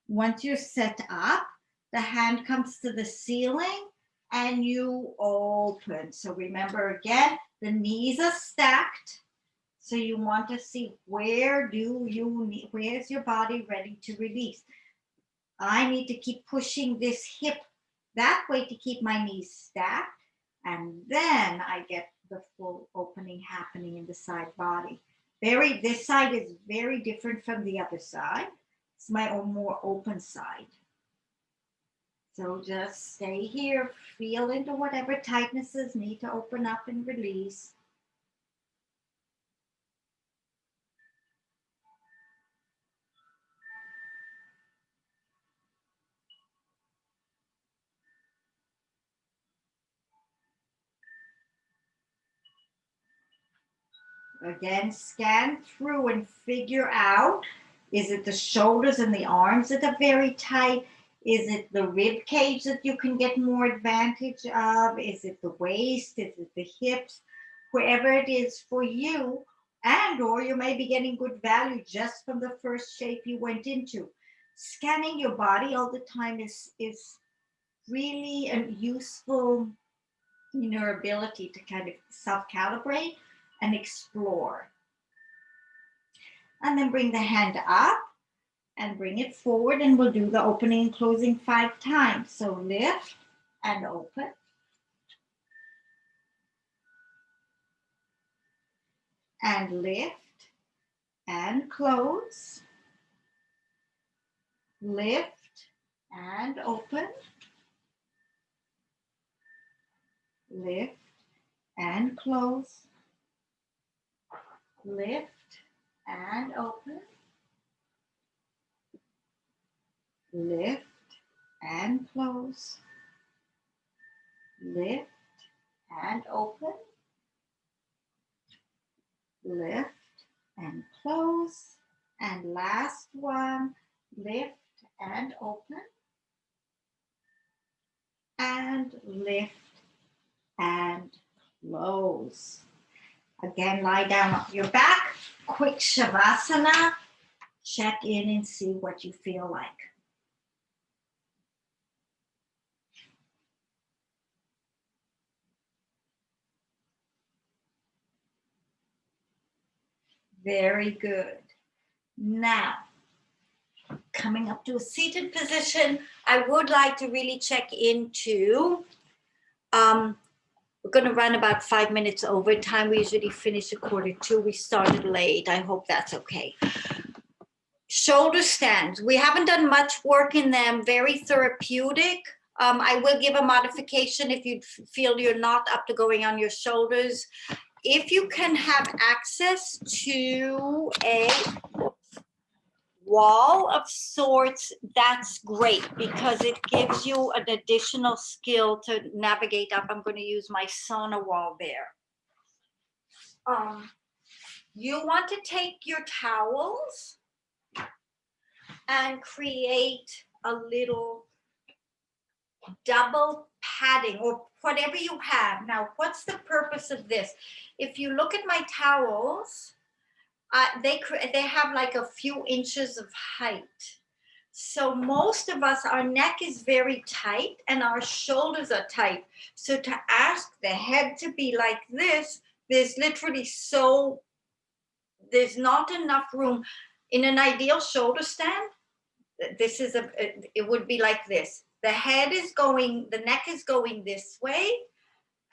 Once you're set up, the hand comes to the ceiling and you open. So remember again, the knees are stacked. So you want to see where's your body ready to release. I need to keep pushing this hip that way to keep my knees stacked. And then I get the full opening happening in the side body. This side is very different from the other side. It's my own more open side. So just stay here, feel into whatever tightnesses need to open up and release. Again, scan through and figure out, is it the shoulders and the arms that are very tight? Is it the rib cage that you can get more advantage of? Is it the waist? Is it the hips? Wherever it is for you, and or you may be getting good value just from the first shape you went into. Scanning your body all the time is really a useful in your ability to kind of self-calibrate and explore. And then bring the hand up and bring it forward, and we'll do the opening and closing 5 times. So lift and open. And lift and close. Lift and open. Lift and close. Lift and open. Lift and close. Lift and open. Lift and close. And last one, lift and open. And lift and close. Again, lie down on your back. Quick Shavasana. Check in and see what you feel like. Very good. Now, coming up to a seated position, I would like to really check into, we're going to run about 5 minutes over time. We usually finish at 1:45. We started late. I hope that's okay. Shoulder stands. We haven't done much work in them. Very therapeutic. I will give a modification if you feel you're not up to going on your shoulders. If you can have access to a wall of sorts, that's great because it gives you an additional skill to navigate up. I'm going to use my sauna wall there. You want to take your towels and create a little double padding or whatever you have. Now, what's the purpose of this? If you look at my towels, they have like a few inches of height. So most of us, our neck is very tight and our shoulders are tight. So to ask the head to be like this, there's not enough room. In an ideal shoulder stand, this is it would be like this. The head is going, the neck is going this way,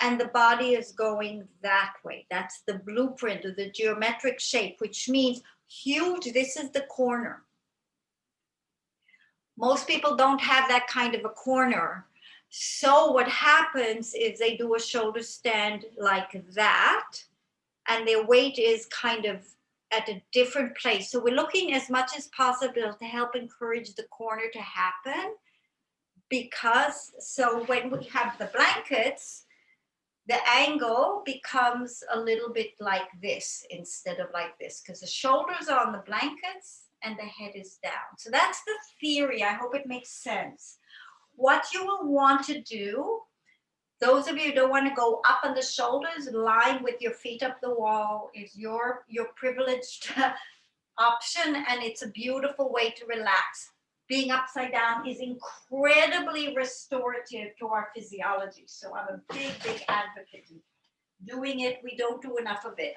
and the body is going that way. That's the blueprint of the geometric shape, which means huge. This is the corner. Most people don't have that kind of a corner. So what happens is they do a shoulder stand like that, and their weight is kind of at a different place. So we're looking as much as possible to help encourage the corner to happen, because so when we have the blankets, the angle becomes a little bit like this instead of like this, because the shoulders are on the blankets and the head is down. So that's the theory. I hope it makes sense. What you will want to do, those of you who don't want to go up on the shoulders, lying with your feet up the wall is your privileged option, and it's a beautiful way to relax. Being upside down is incredibly restorative to our physiology. So I'm a big, big advocate of doing it. We don't do enough of it.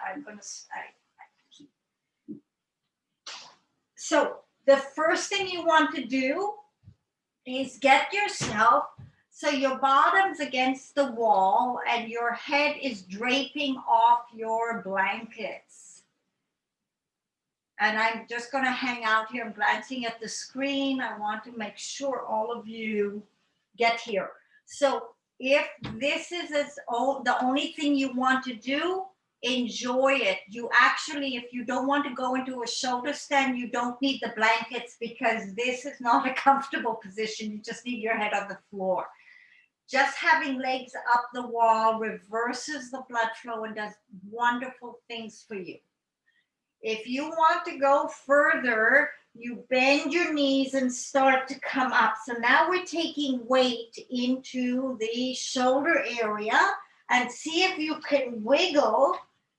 So the first thing you want to do is get yourself so your bottom's against the wall and your head is draping off your blankets. And I'm just going to hang out here. I'm glancing at the screen. I want to make sure all of you get here. So if this is the only thing you want to do, enjoy it. You actually, if you don't want to go into a shoulder stand, you don't need the blankets, because this is not a comfortable position. You just need your head on the floor. Just having legs up the wall reverses the blood flow and does wonderful things for you. If you want to go further, you bend your knees and start to come up. So now we're taking weight into the shoulder area, and see if you can wiggle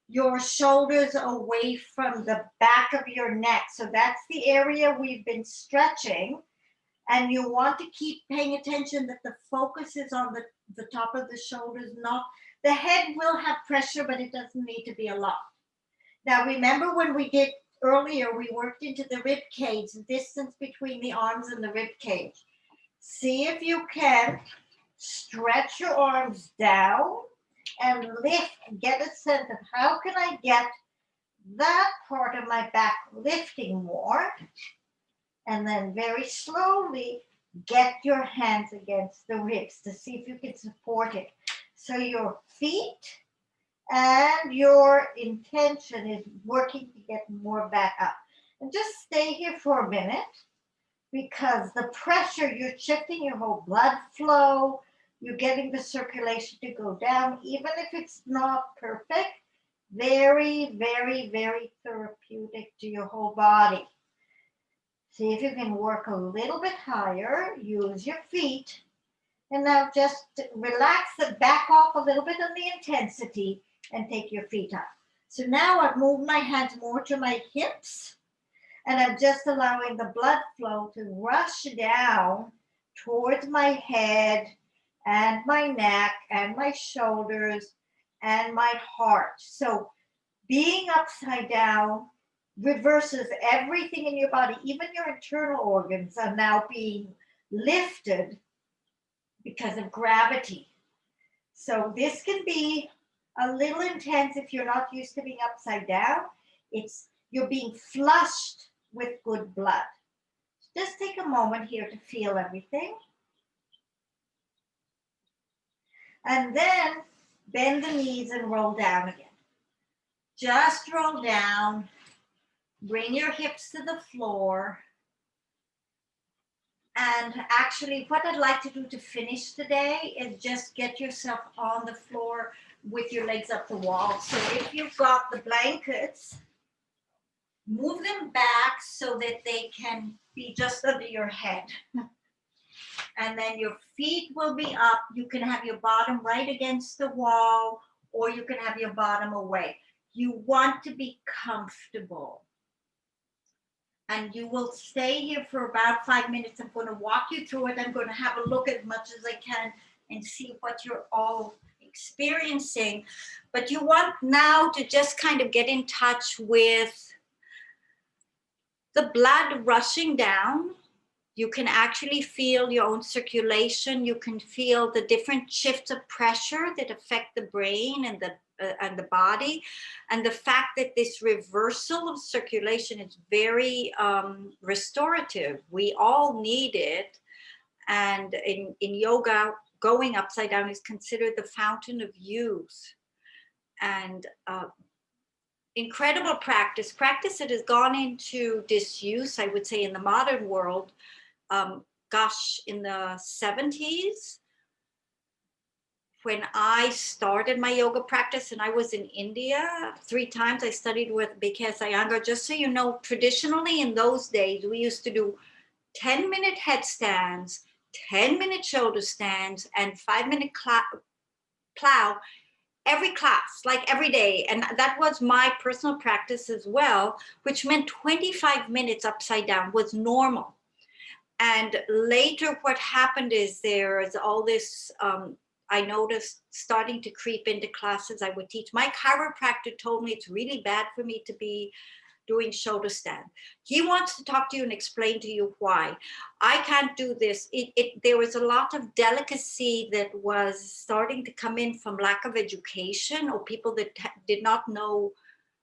your shoulders away from the back of your neck. So that's the area we've been stretching. And you want to keep paying attention that the focus is on the top of the shoulders, not the head will have pressure, but it doesn't need to be a lot. Now, remember when we did earlier, we worked into the rib cage, the distance between the arms and the rib cage. See if you can stretch your arms down and lift, and get a sense of how can I get that part of my back lifting more. And then very slowly get your hands against the ribs to see if you can support it. So your feet and your intention is working to get more back up. And just stay here for a minute, because the pressure, you're shifting your whole blood flow, you're getting the circulation to go down, even if it's not perfect, very, very, very therapeutic to your whole body. See if you can work a little bit higher, use your feet, and now just relax the back off a little bit on the intensity and take your feet up. So now I've moved my hands more to my hips, and I'm just allowing the blood flow to rush down towards my head and my neck and my shoulders and my heart. So being upside down reverses everything in your body. Even your internal organs are now being lifted because of gravity. So this can be a little intense if you're not used to being upside down. You're being flushed with good blood. Just take a moment here to feel everything. And then bend the knees and roll down again. Just roll down. Bring your hips to the floor. And actually, what I'd like to do to finish today is just get yourself on the floor with your legs up the wall. So if you've got the blankets, move them back so that they can be just under your head. And then your feet will be up. You can have your bottom right against the wall, or you can have your bottom away. You want to be comfortable. And you will stay here for about 5 minutes. I'm going to walk you through it. I'm going to have a look as much as I can and see what you're all experiencing. But you want now to just kind of get in touch with the blood rushing down You can actually feel your own circulation. You can feel the different shifts of pressure that affect the brain and the body. And the fact that this reversal of circulation is very restorative. We all need it. And in yoga, going upside down is considered the fountain of youth. And incredible practice that has gone into disuse, I would say, in the modern world. Gosh, in the 70s, when I started my yoga practice, and I was in India 3 times, I studied with B.K.S. Iyengar. Just so you know, traditionally in those days, we used to do 10-minute headstands, 10-minute shoulder stands, and 5-minute plow every class, like every day. And that was my personal practice as well, which meant 25 minutes upside down was normal. And later what happened is there is all this, I noticed starting to creep into classes I would teach. My chiropractor told me it's really bad for me to be doing shoulder stand. He wants to talk to you and explain to you why. I can't do this. There was a lot of delicacy that was starting to come in from lack of education, or people that did not know,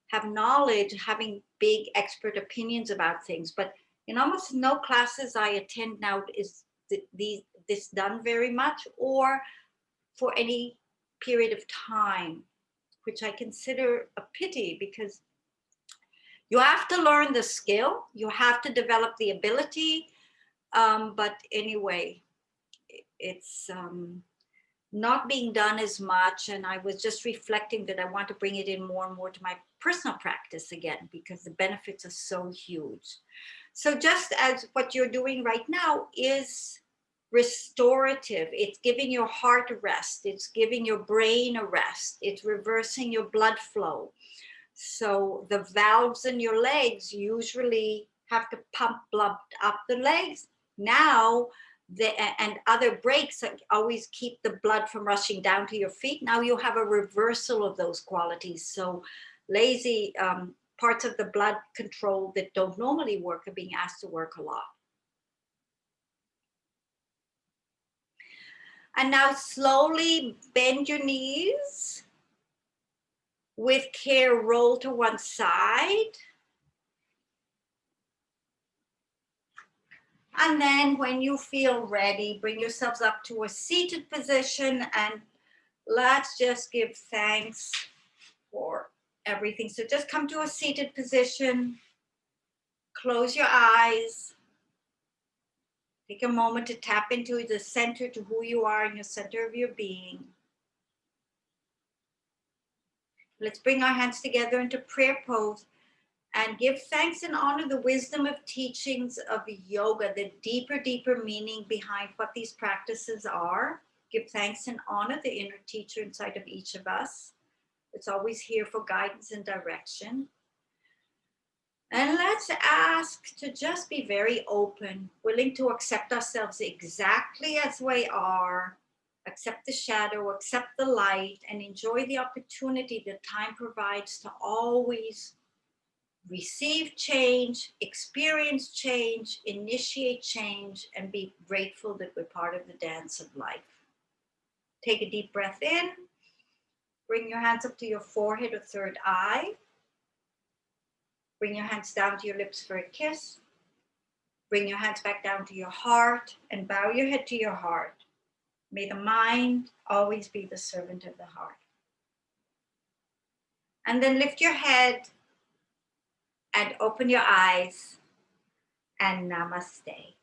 have knowledge, having big expert opinions about things. But in almost no classes I attend now is this done very much, or for any period of time, which I consider a pity, because you have to learn the skill, you have to develop the ability. But anyway, it's not being done as much. And I was just reflecting that I want to bring it in more and more to my personal practice again, because the benefits are so huge. So just as what you're doing right now is restorative, it's giving your heart a rest, it's giving your brain a rest, it's reversing your blood flow. So the valves in your legs usually have to pump blood up the legs. Now, and other breaks that always keep the blood from rushing down to your feet. Now you have a reversal of those qualities. So lazy parts of the blood control that don't normally work are being asked to work a lot. And now slowly bend your knees. With care, roll to one side. And then when you feel ready, bring yourselves up to a seated position, and let's just give thanks for everything. So just come to a seated position, close your eyes, take a moment to tap into the center, to who you are in your center of your being. Let's bring our hands together into prayer pose and give thanks and honor the wisdom of teachings of yoga, the deeper meaning behind what these practices are. Give thanks and honor the inner teacher inside of each of us. It's always here for guidance and direction. And let's ask to just be very open, willing to accept ourselves exactly as we are, accept the shadow, accept the light, and enjoy the opportunity that time provides to always receive change, experience change, initiate change, and be grateful that we're part of the dance of life. Take a deep breath in. Bring your hands up to your forehead or third eye. Bring your hands down to your lips for a kiss. Bring your hands back down to your heart and bow your head to your heart. May the mind always be the servant of the heart. And then lift your head and open your eyes, and namaste.